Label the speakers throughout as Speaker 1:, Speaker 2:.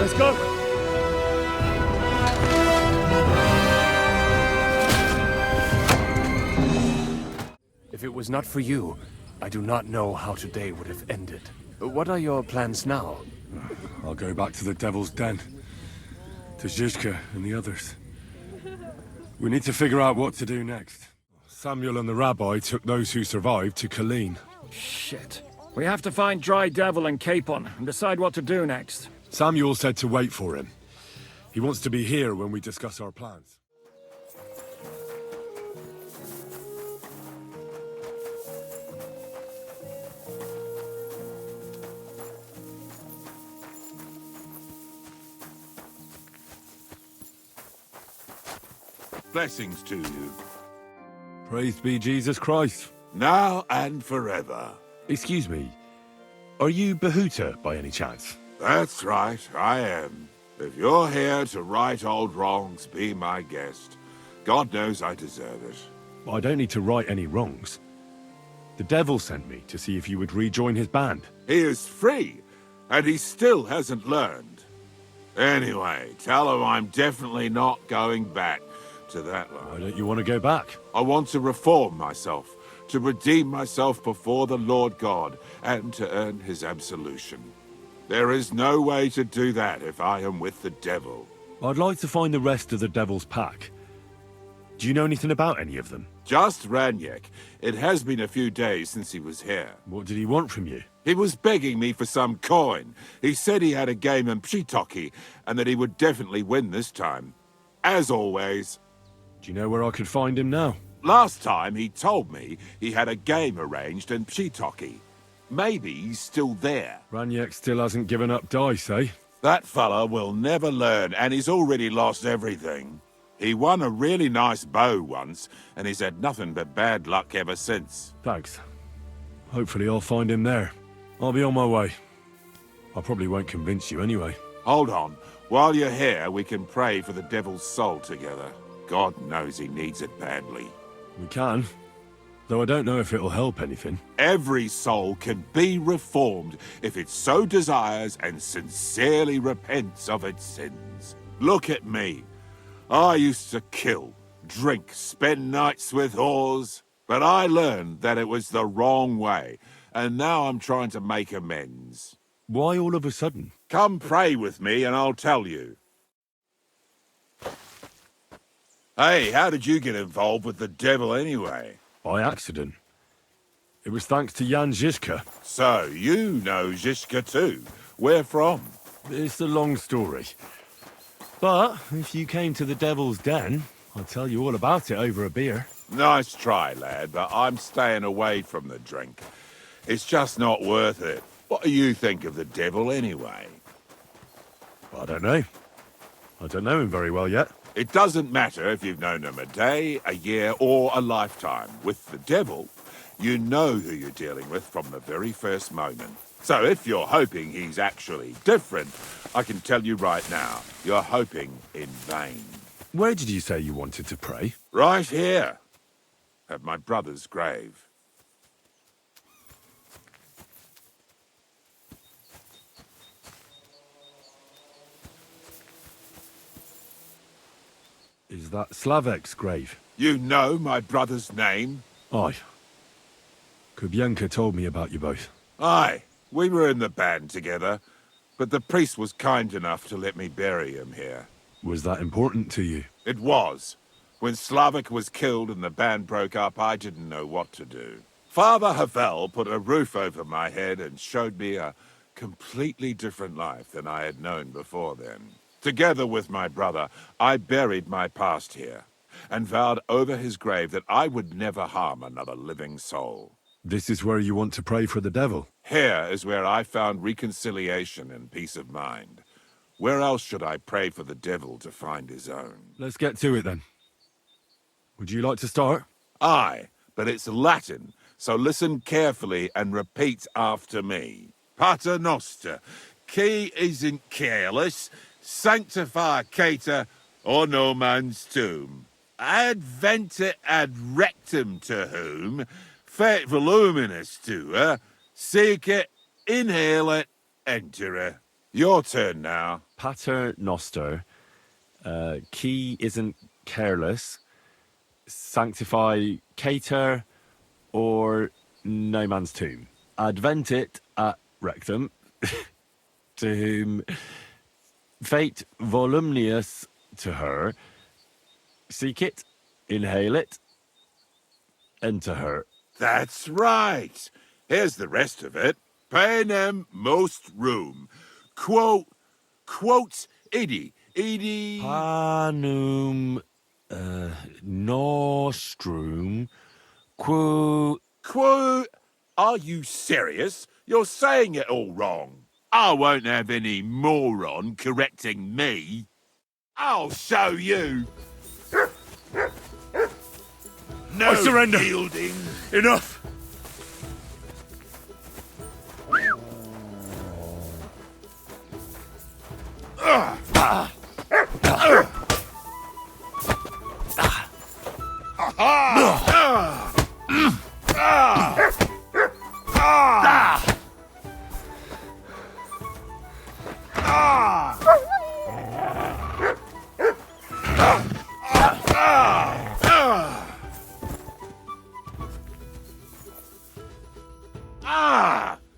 Speaker 1: Let's go! If it was not for you, I do not know how today would have ended. What are your plans now?
Speaker 2: I'll go back to the Devil's Den. To Zizka and the others. We need to figure out what to do next. Samuel and the rabbi took those who survived to Colleen.
Speaker 3: Shit. We have to find Dry Devil and Capon and decide what to do next.
Speaker 2: Samuel said to wait for him. He wants to be here when we discuss our plans.
Speaker 4: Blessings to you,
Speaker 2: Praised be Jesus Christ.
Speaker 4: now and forever.
Speaker 2: Excuse me, are you Bahuta by any chance?
Speaker 4: That's right, I am. If you're here to right old wrongs, be my guest. God knows I deserve it.
Speaker 2: I don't need to right any wrongs. The devil sent me to see if you would rejoin his band.
Speaker 4: He is free, and he still hasn't learned. Anyway, tell him I'm definitely not going back to that
Speaker 2: Why
Speaker 4: line.
Speaker 2: don't you want to go back?
Speaker 4: I want to reform myself, to redeem myself before the Lord God, and to earn his absolution. There is no way to do that if I am with the devil.
Speaker 2: I'd like to find the rest of the devil's pack. Do you know anything about any of them?
Speaker 4: Just Ranyek. It has been a few days since he was here.
Speaker 2: What did he want from you?
Speaker 4: He was begging me for some coin. He said he had a game in Pshitoki, and that he would definitely win this time. As always.
Speaker 2: Do you know where I could find him now?
Speaker 4: Last time he told me he had a game arranged in Pshitoki. Maybe he's still there.
Speaker 2: Ranyek still hasn't given up dice, eh?
Speaker 4: That fella will never learn, and he's already lost everything. He won a really nice bow once, and he's had nothing but bad luck ever since.
Speaker 2: Thanks. Hopefully I'll find him there. I'll be on my way. I probably won't convince you anyway.
Speaker 4: Hold on. While you're here, we can pray for the devil's soul together. God knows he needs it badly.
Speaker 2: We can. Though I don't know if it'll help anything.
Speaker 4: Every soul can be reformed if it so desires and sincerely repents of its sins. Look at me. I used to kill, drink, spend nights with whores, but I learned that it was the wrong way, and now I'm trying to make amends.
Speaker 2: Why all of a sudden?
Speaker 4: Come pray with me and I'll tell you. Hey, how did you get involved with the devil anyway?
Speaker 2: By accident. It was thanks to Jan Zizka.
Speaker 4: So, you know Zizka too. Where from?
Speaker 2: It's a long story. But if you came to the Devil's Den, I'll tell you all about it over a beer.
Speaker 4: Nice try, lad, but I'm staying away from the drink. It's just not worth it. What do you think of the devil anyway?
Speaker 2: I don't know. I don't know him very well yet.
Speaker 4: It doesn't matter if you've known him a day, a year, or a lifetime. With the devil, you know who you're dealing with from the very first moment. So if you're hoping he's actually different, I can tell you right now, you're hoping in vain.
Speaker 2: Where did you say you wanted to pray?
Speaker 4: Right here, at my brother's grave.
Speaker 2: Is that Slavek's grave?
Speaker 4: You know my brother's name?
Speaker 2: Aye. Kubienka told me about you both.
Speaker 4: Aye, we were in the band together, but the priest was kind enough to let me bury him here.
Speaker 2: Was that important to you?
Speaker 4: It was. When Slavik was killed and the band broke up, I didn't know what to do. Father Havel put a roof over my head and showed me a completely different life than I had known before then. Together with my brother, I buried my past here, and vowed over his grave that I would never harm another living soul.
Speaker 2: This is where you want to pray for the devil?
Speaker 4: Here is where I found reconciliation and peace of mind. Where else should I pray for the devil to find his own?
Speaker 2: Let's get to it then. Would you like to start?
Speaker 4: Aye, but it's Latin, so listen carefully and repeat after me. Pater noster, qui is in caelus, sanctificata or no man's tomb. Adventet ad rectum to whom, fet voluminous to her, sic it, inhale it, enter her. Your turn now.
Speaker 5: Pater Noster. Key isn't careless. Sanctify cater or no man's tomb. Adventit at rectum. To whom fate volumnius to her. Seek it, inhale it, enter her.
Speaker 4: That's right. Here's the rest of it. Panem most room. Quote idi.
Speaker 5: Panum nostrum quo.
Speaker 4: Are you serious? You're saying it all wrong. I won't have any moron correcting me. I'll show you. No
Speaker 2: I surrender.
Speaker 4: yielding.
Speaker 2: Enough!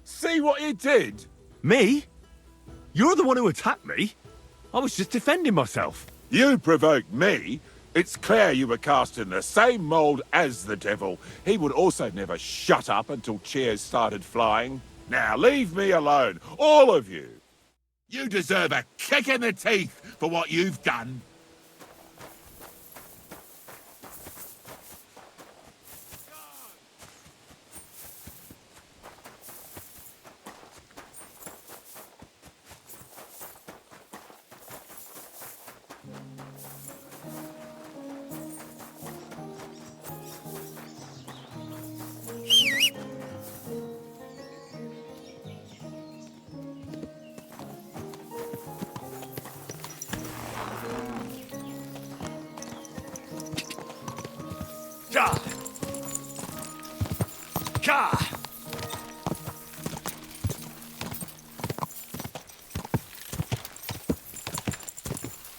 Speaker 4: See what you did?
Speaker 2: Me? You're the one who attacked me? I was just defending myself.
Speaker 4: You provoked me. It's clear you were cast in the same mold as the devil. He would also never shut up until cheers started flying. Now leave me alone, all of you. You deserve a kick in the teeth for what you've done.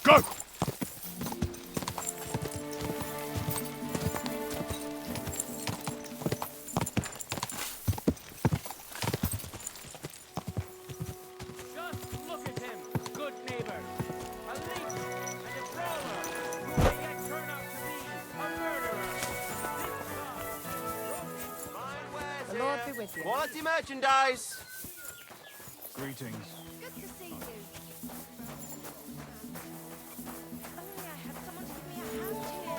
Speaker 2: Go!
Speaker 3: Just look at him, good neighbor. A leech and a brawler. May yet turn out to be a murderer.
Speaker 6: The Lord be with you.
Speaker 7: Quality merchandise.
Speaker 3: Greetings.
Speaker 6: Good to see you. Only I had someone to give me a hand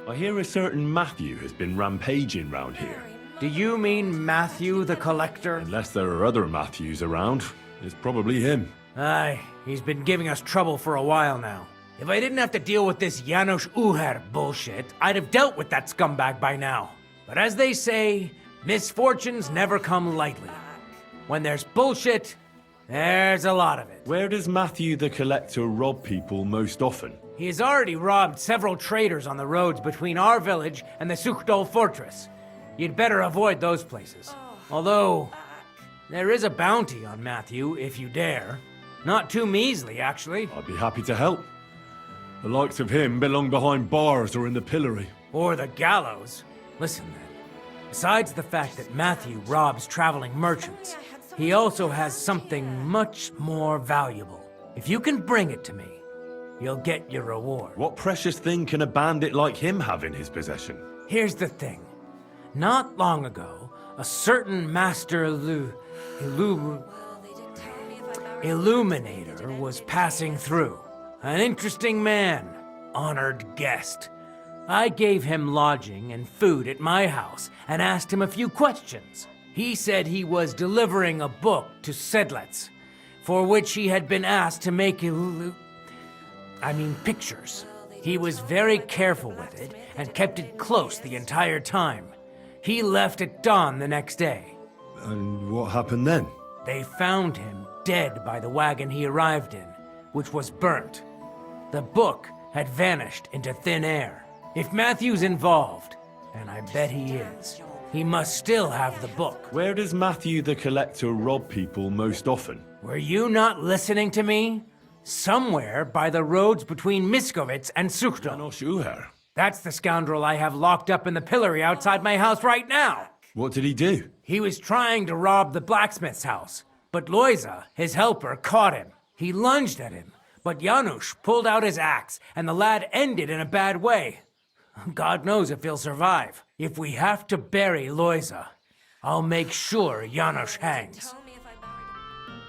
Speaker 5: I hear a certain Matthew has been rampaging round here.
Speaker 8: Do you mean Matthew the Collector?
Speaker 5: Unless there are other Matthews around, it's probably him.
Speaker 8: Aye, he's been giving us trouble for a while now. If I didn't have to deal with this Janos Uher bullshit, I'd have dealt with that scumbag by now. But as they say, misfortunes never come lightly. When there's bullshit, there's a lot of it.
Speaker 5: Where does Matthew the Collector rob people most often?
Speaker 8: He has already robbed several traders on the roads between our village and the Sukhdol fortress. You'd better avoid those places. Although, there is a bounty on Matthew, if you dare. Not too measly, actually.
Speaker 5: I'd be happy to help. The likes of him belong behind bars or in the pillory.
Speaker 8: Or the gallows. Listen then. Besides the fact that Matthew robs traveling merchants, he also has something much more valuable. If you can bring it to me, you'll get your reward.
Speaker 5: What precious thing can a bandit like him have in his possession?
Speaker 8: Here's the thing. Not long ago, a certain master illuminator was passing through. An interesting man, honored guest. I gave him lodging and food at my house and asked him a few questions. He said he was delivering a book to Sedlets, for which he had been asked to make pictures. He was very careful with it and kept it close the entire time. He left at dawn the next day.
Speaker 5: And what happened then?
Speaker 8: They found him dead by the wagon he arrived in, which was burnt. The book had vanished into thin air. If Matthew's involved, and I bet he is, he must still have the book.
Speaker 5: Where does Matthew the Collector rob people most often?
Speaker 8: Were you not listening to me? Somewhere by the roads between Miskovitz and Suchtel.
Speaker 5: Not sure.
Speaker 8: That's the scoundrel I have locked up in the pillory outside my house right now.
Speaker 5: What did he do?
Speaker 8: He was trying to rob the blacksmith's house, but Loisa, his helper, caught him. He lunged at him, but Janusz pulled out his axe, and the lad ended in a bad way. God knows if he'll survive. If we have to bury Loisa, I'll make sure Janusz hangs.
Speaker 6: Tell me if I buried him.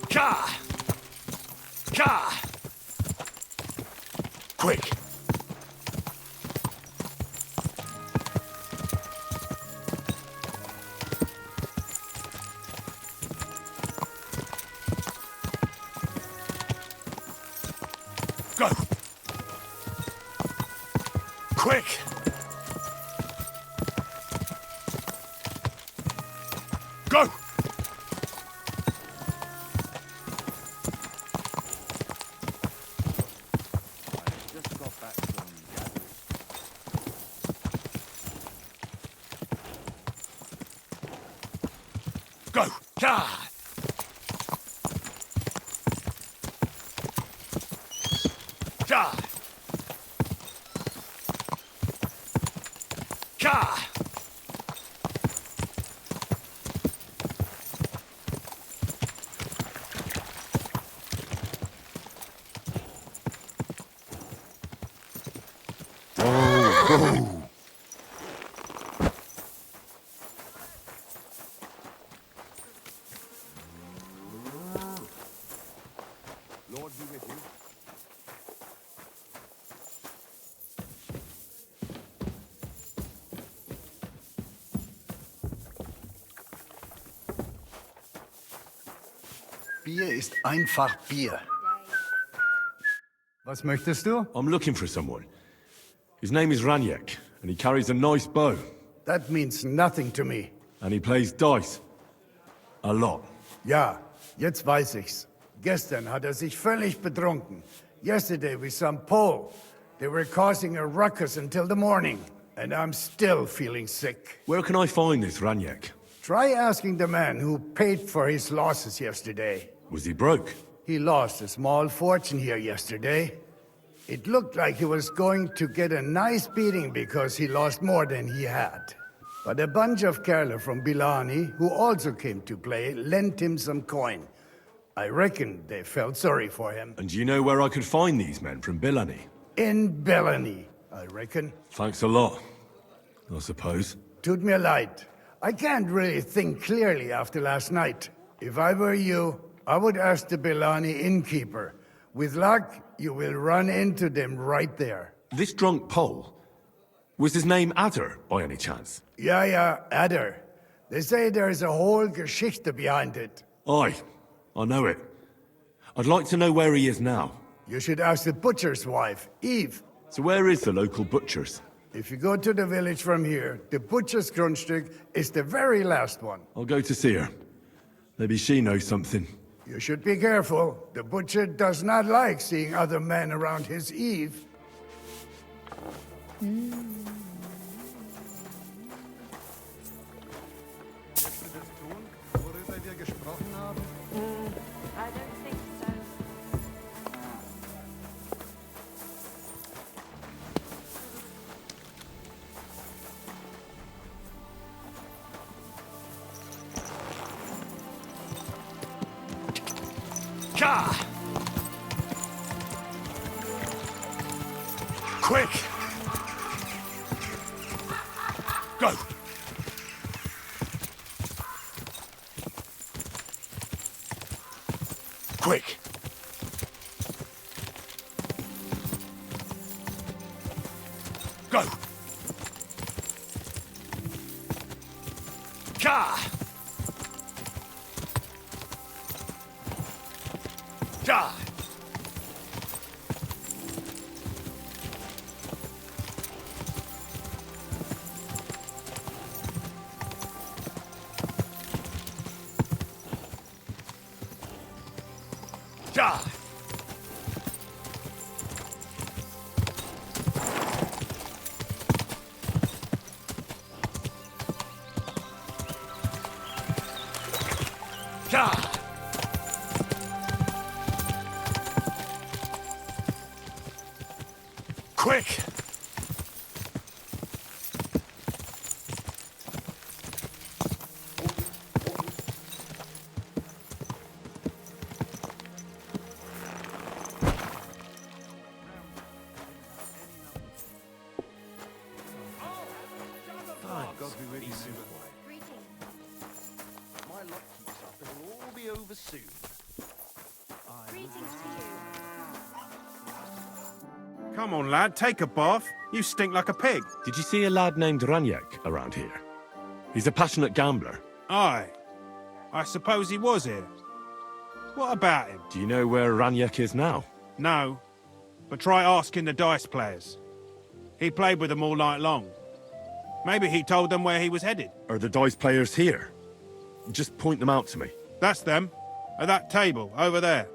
Speaker 2: Ka! Ka! Quick! Go! Quick! Go!
Speaker 3: Just got back from gathering.
Speaker 2: Go! Ka! Ka! Ka!
Speaker 4: Lord be with you.
Speaker 7: Bier ist einfach Bier. Was möchtest du?
Speaker 5: I'm looking for someone. His name is Raniek, and he carries a nice bow.
Speaker 7: That means nothing to me.
Speaker 5: And he plays dice. A lot.
Speaker 7: Ja, jetzt weiß ich's. Gestern hat sich völlig betrunken. Yesterday with some Pole. They were causing a ruckus until the morning. And I'm still feeling sick.
Speaker 5: Where can I find this Raniek?
Speaker 7: Try asking the man who paid for his losses yesterday.
Speaker 5: Was he broke?
Speaker 7: He lost a small fortune here yesterday. It looked like he was going to get a nice beating because he lost more than he had. But a bunch of Kerler from Bilani, who also came to play, lent him some coin. I reckon they felt sorry for him.
Speaker 5: And do you know where I could find these men from Bilani?
Speaker 7: In Bellany, I reckon.
Speaker 5: Thanks a lot, I suppose.
Speaker 7: Tut mir leid. I can't really think clearly after last night. If I were you, I would ask the Bellani innkeeper. With luck, you will run into them right there.
Speaker 5: This drunk Pole, was his name Adder, by any chance?
Speaker 7: Ja, Adder. They say there's a whole Geschichte behind it.
Speaker 5: Aye, I know it. I'd like to know where he is now.
Speaker 7: You should ask the butcher's wife, Eve.
Speaker 5: So where is the local butcher's?
Speaker 7: If you go to the village from here, the butcher's Grundstück is the very last one.
Speaker 5: I'll go to see her. Maybe she knows something.
Speaker 7: You should be careful. The butcher does not like seeing other men around his Eve.
Speaker 6: I don't think so.
Speaker 2: Ka! Quick! Go! Quick! Go! Ka!
Speaker 7: Ja! Ja! Ja! Quick!
Speaker 3: Come on, lad, take a bath. You stink like a pig.
Speaker 2: Did you see a lad named Ranyek around here? He's a passionate gambler.
Speaker 3: Aye. I suppose he was here. What about him?
Speaker 2: Do you know where Ranyek is now?
Speaker 3: No. But try asking the dice players. He played with them all night long. Maybe he told them where he was headed.
Speaker 2: Are the dice players here? Just point them out to me.
Speaker 3: That's them. At that table, over there.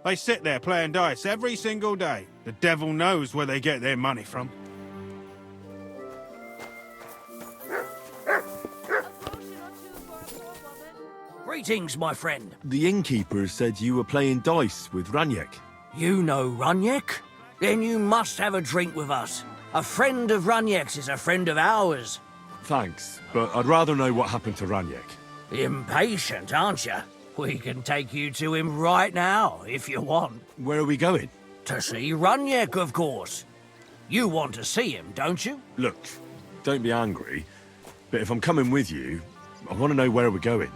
Speaker 3: They sit there playing dice every single day. The devil knows where they get their money from.
Speaker 8: Greetings, my friend.
Speaker 2: The innkeeper said you were playing dice with Ranyek.
Speaker 8: You know Ranyek? Then you must have a drink with us. A friend of Ranyek's is a friend of ours.
Speaker 2: Thanks, but I'd rather know what happened to Ranyek.
Speaker 8: Impatient, aren't you? We can take you to him right now, if you want.
Speaker 2: Where are we going?
Speaker 8: To see Ranyek, of course. You want to see him, don't you?
Speaker 2: Look, don't be angry, but if I'm coming with you, I want to know where we're going.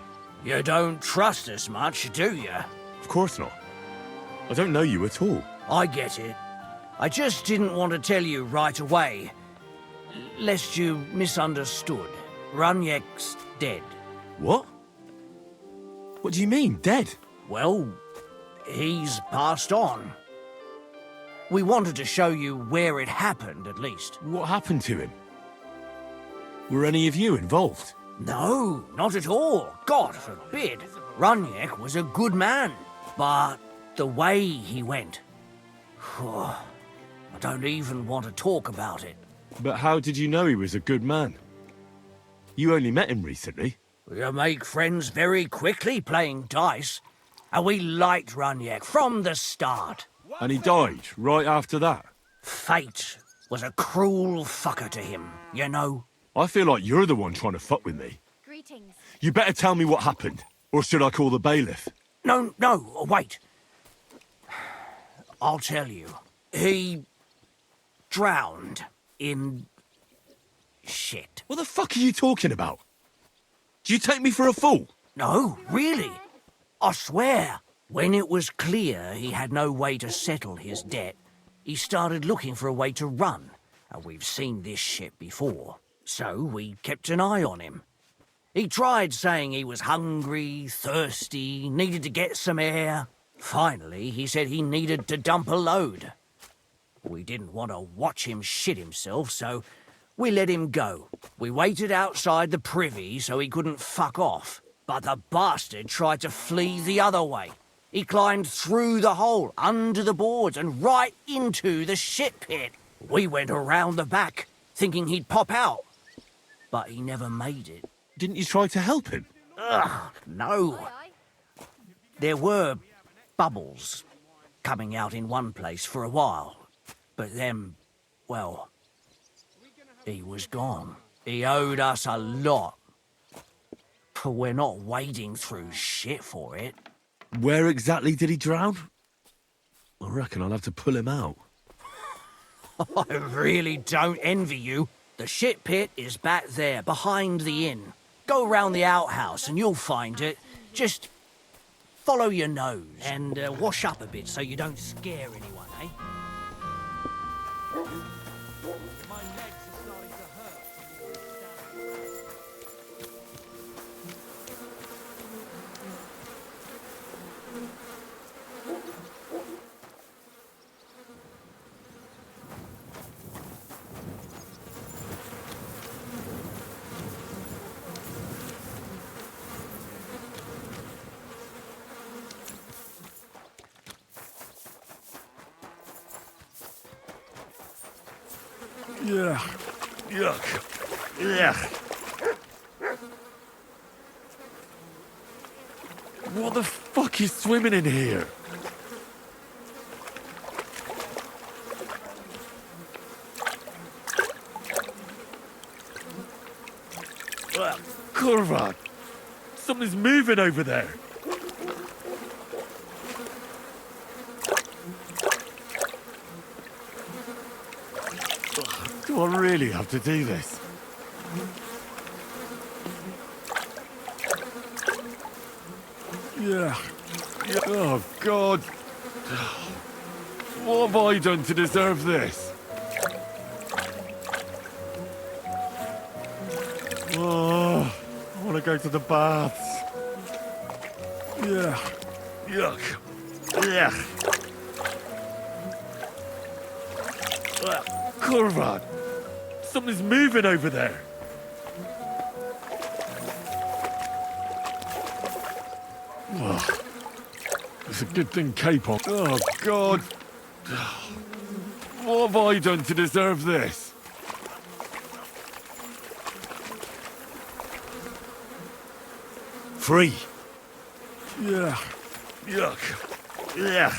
Speaker 8: You don't trust us much, do you?
Speaker 2: Of course not. I don't know you at all.
Speaker 8: I get it. I just didn't want to tell you right away, lest you misunderstood. Ranyek's dead.
Speaker 2: What? What do you mean, dead?
Speaker 8: Well, he's passed on. We wanted to show you where it happened, at least.
Speaker 2: What happened to him? Were any of you involved?
Speaker 8: No, not at all. God forbid. Ranyek was a good man, but the way he went... I don't even want to talk about it.
Speaker 2: But how did you know he was a good man? You only met him recently.
Speaker 8: You make friends very quickly playing dice, and we liked Ranyek from the start.
Speaker 2: And he died right after that.
Speaker 8: Fate was a cruel fucker to him, you know.
Speaker 2: I feel like you're the one trying to fuck with me.
Speaker 6: Greetings.
Speaker 2: You better tell me what happened, or should I call the bailiff?
Speaker 8: No, wait. I'll tell you. He drowned in shit.
Speaker 2: What the fuck are you talking about? Do you take me for a fool?
Speaker 8: No, really. I swear. When it was clear he had no way to settle his debt, he started looking for a way to run. And we've seen this shit before. So we kept an eye on him. He tried saying he was hungry, thirsty, needed to get some air. Finally, he said he needed to dump a load. We didn't want to watch him shit himself, so we let him go. We waited outside the privy so he couldn't fuck off. But the bastard tried to flee the other way. He climbed through the hole, under the boards, and right into the shit pit. We went around the back, thinking he'd pop out. But he never made it.
Speaker 2: Didn't you try to help him?
Speaker 8: Ugh, no. There were bubbles coming out in one place for a while. But then, well, he was gone. He owed us a lot. But we're not wading through shit for it.
Speaker 2: Where exactly did he drown? I reckon I'll have to pull him out.
Speaker 8: I really don't envy you. The shit pit is back there, behind the inn. Go round the outhouse and you'll find it. Just follow your nose and wash up a bit so you don't scare anyone, eh? My legs are starting to hurt.
Speaker 2: Yeah. Yuck. Yeah. What the fuck is swimming in here? Kurva! Something's moving over there. Do I really have to do this? Yeah. Oh, God. What have I done to deserve this? Oh, I want to go to the baths. Yeah. Yuck. Yeah. Kurva! Something's moving over there. Oh, it's a good thing cape on. Oh, God. What have I done to deserve this? Free. Yeah. Yuck. Yeah.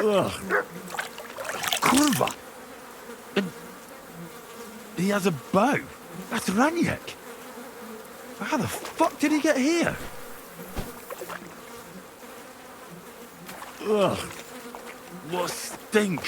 Speaker 2: Ugh. Kurva! And he has a bow. That's Raniek. How the fuck did he get here? Ugh. What stink.